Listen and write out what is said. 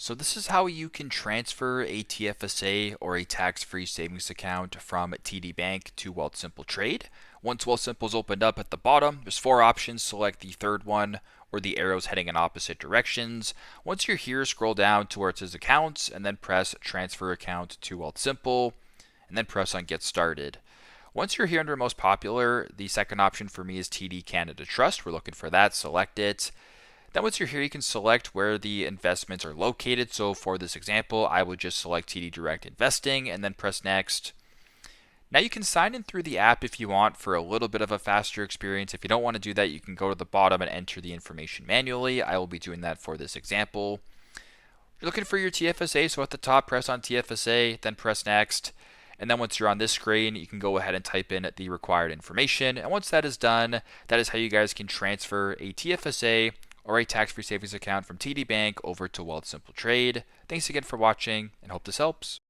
So this is how you can transfer a TFSA or a tax-free savings account from TD Bank to Wealthsimple Trade. Once Wealthsimple is opened up at the bottom, there's four options. Select the third one or the arrows heading in opposite directions. Once you're here, scroll down to where it says Accounts and then press Transfer Account to Wealthsimple and then press on Get Started. Once you're here under Most Popular, the second option for me is TD Canada Trust. We're looking for that. Select it. Then once you're here, you can select where the investments are located. So for this example, I would just select TD Direct Investing and then press Next. Now you can sign in through the app if you want for a little bit of a faster experience. If you don't want to do that, you can go to the bottom and enter the information manually. I will be doing that for this example. You're looking for your TFSA, so at the top, press on TFSA, then press Next. And then once you're on this screen, you can go ahead and type in the required information. And once that is done, that is how you guys can transfer a TFSA or a tax-free savings account from TD Bank over to Wealthsimple Trade. Thanks again for watching and hope this helps.